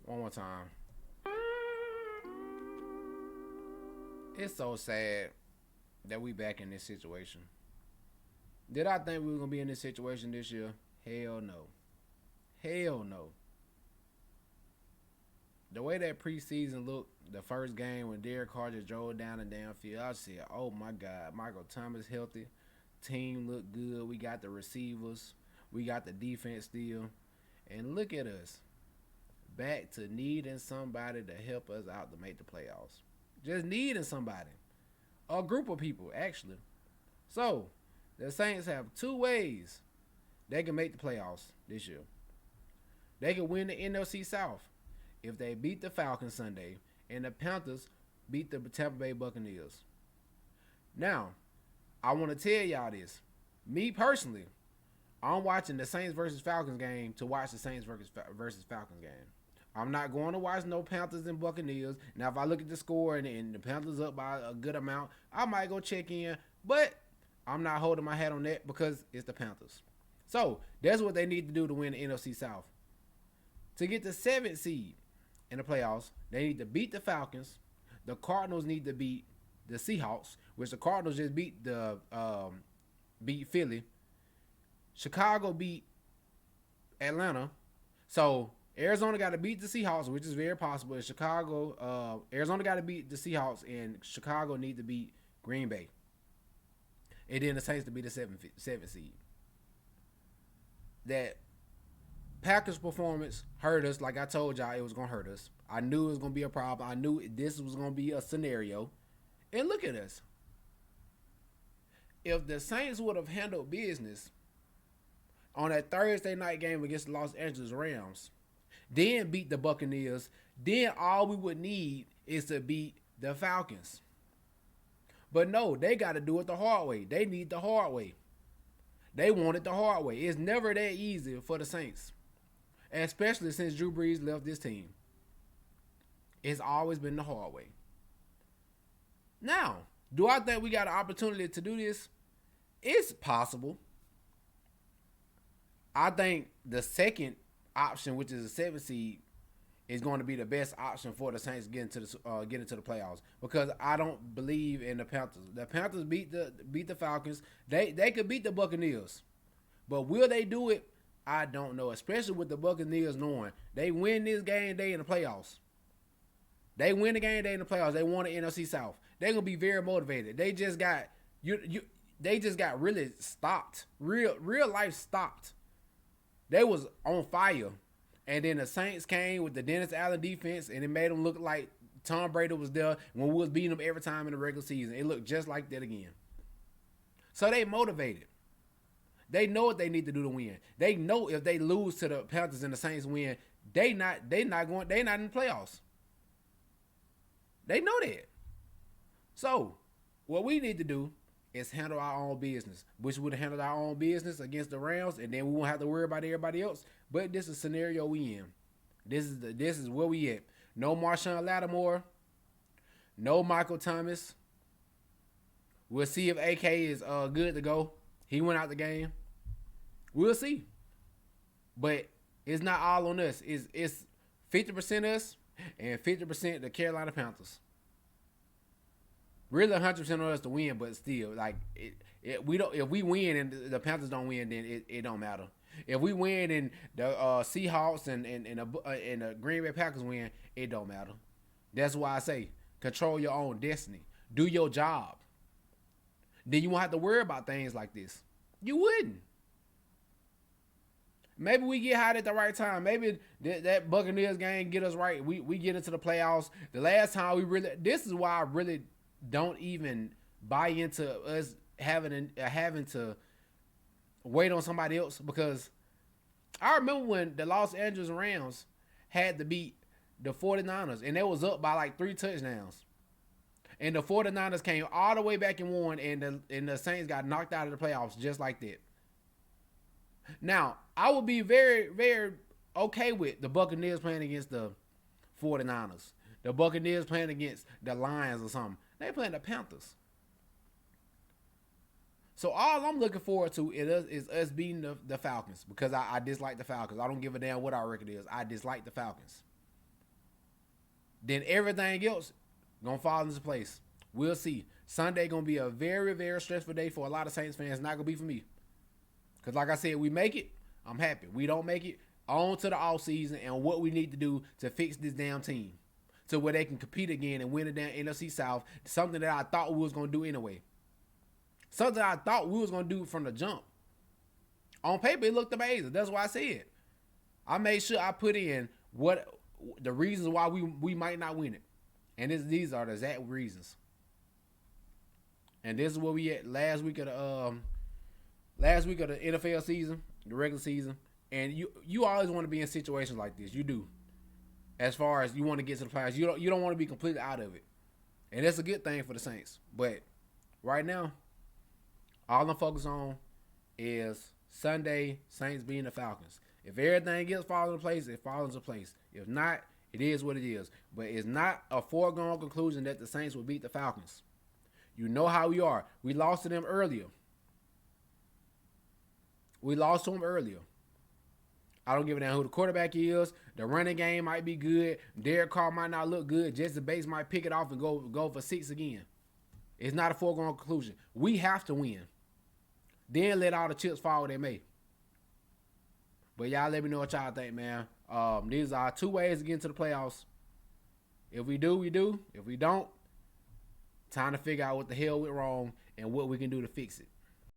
One more time. It's so sad that we back in this situation. Did I think we were gonna be in this situation this year? Hell no. Hell no. The way that preseason looked, the first game when Derek Carr just drove down the damn field, I said, "Oh my God, Michael Thomas healthy, team looked good. We got the receivers, we got the defense still, and look at us, back to needing somebody to help us out to make the playoffs. Just needing somebody, a group of people actually. So the Saints have two ways they can make the playoffs this year. They can win the NFC South if they beat the Falcons Sunday and the Panthers beat the Tampa Bay Buccaneers. Now, I want to tell y'all this. Me personally, I'm watching the Saints versus Falcons game to watch the Saints versus Falcons game. I'm not going to watch no Panthers and Buccaneers. Now, if I look at the score and the Panthers up by a good amount, I might go check in. But I'm not holding my hat on that because it's the Panthers. So that's what they need to do to win the NFC South. To get the seventh seed in the playoffs, they need to beat the Falcons. The Cardinals need to beat the Seahawks, which the Cardinals just beat Philly. Chicago beat Atlanta. So Arizona got to beat the Seahawks, which is very possible. And Arizona got to beat the Seahawks, and Chicago need to beat Green Bay. And then the Saints to be the seventh seed. That Packers performance hurt us. Like I told y'all, it was gonna hurt us. I knew it was gonna be a problem. I knew this was gonna be a scenario. And look at us. If the Saints would have handled business on that Thursday night game against the Los Angeles Rams, then beat the Buccaneers, then all we would need is to beat the Falcons. But no, they got to do it the hard way. They need the hard way. They want it the hard way. It's never that easy for the Saints, especially since Drew Brees left this team. It's always been the hard way. Now, do I think we got an opportunity to do this? It's possible. I think the second option, which is a 7 seed, is going to be the best option for the Saints getting into the playoffs, because I don't believe in the Panthers. The Panthers beat the Falcons. They could beat the Buccaneers, but will they do it? I don't know. Especially with the Buccaneers knowing they win this game, they in the playoffs. They win the game, they in the playoffs. They won the NFC South. They're gonna be very motivated. They just got They just got really stopped. Real life stopped. They was on fire. And then the Saints came with the Dennis Allen defense, and it made them look like Tom Brady was there when we was beating them every time in the regular season. It looked just like that again. So they motivated. They know what they need to do to win. They know if they lose to the Panthers and the Saints win, they not in the playoffs. They know that. So what we need to do is handle our own business, which would handle our own business against the Rams, and then we won't have to worry about everybody else. But this is the scenario we in. This is where we at. No Marshawn Lattimore. No Michael Thomas. We'll see if AK is good to go. He went out the game. We'll see. But it's not all on us. It's 50% us and 50% the Carolina Panthers. Really 100% on us to win, but still, like we don't. If we win and the Panthers don't win, then it don't matter. If we win and the Seahawks and the Green Bay Packers win, it don't matter. That's why I say control your own destiny. Do your job. Then you won't have to worry about things like this. You wouldn't. Maybe we get hot at the right time. Maybe that Buccaneers game get us right. We get into the playoffs. The last time we really. This is why I really don't even buy into us having to wait on somebody else, because I remember when the Los Angeles Rams had to beat the 49ers and they was up by like 3 touchdowns. And the 49ers came all the way back and won, and the Saints got knocked out of the playoffs just like that. Now, I would be very, very okay with the Buccaneers playing against the 49ers. The Buccaneers playing against the Lions or something. They playing the Panthers. So all I'm looking forward to is us beating the Falcons, because I dislike the Falcons. I don't give a damn what our record is. I dislike the Falcons. then everything else gonna fall into place. We'll see. Sunday gonna be a very, very stressful day for a lot of Saints fans. Not gonna be for me. Cause like I said, we make it, I'm happy. We don't make it, on to the off season and what we need to do to fix this damn team, to where they can compete again and win the damn NFC South. Something that I thought we was gonna do anyway. Something I thought we was gonna do from the jump. On paper, it looked amazing. That's why I said. I made sure I put in what the reasons why we might not win it, and these are the exact reasons. And this is where we at last week of the NFL season, the regular season. And you always want to be in situations like this. You do. As far as you want to get to the playoffs, you don't want to be completely out of it, and that's a good thing for the Saints. But right now, all I'm focused on is Sunday, Saints beating the Falcons. If everything else falls into place, it falls into place. If not, it is what it is. But it's not a foregone conclusion that the Saints will beat the Falcons. You know how we are. We lost to them earlier. I don't give a damn who the quarterback is. The running game might be good. Derek Carr might not look good. Jesse Bates might pick it off and go for 6 again. It's not a foregone conclusion. We have to win. Then let all the chips fall where they may. But y'all let me know what y'all think, man. These are 2 ways to get into the playoffs. If we do, we do. If we don't, time to figure out what the hell went wrong and what we can do to fix it.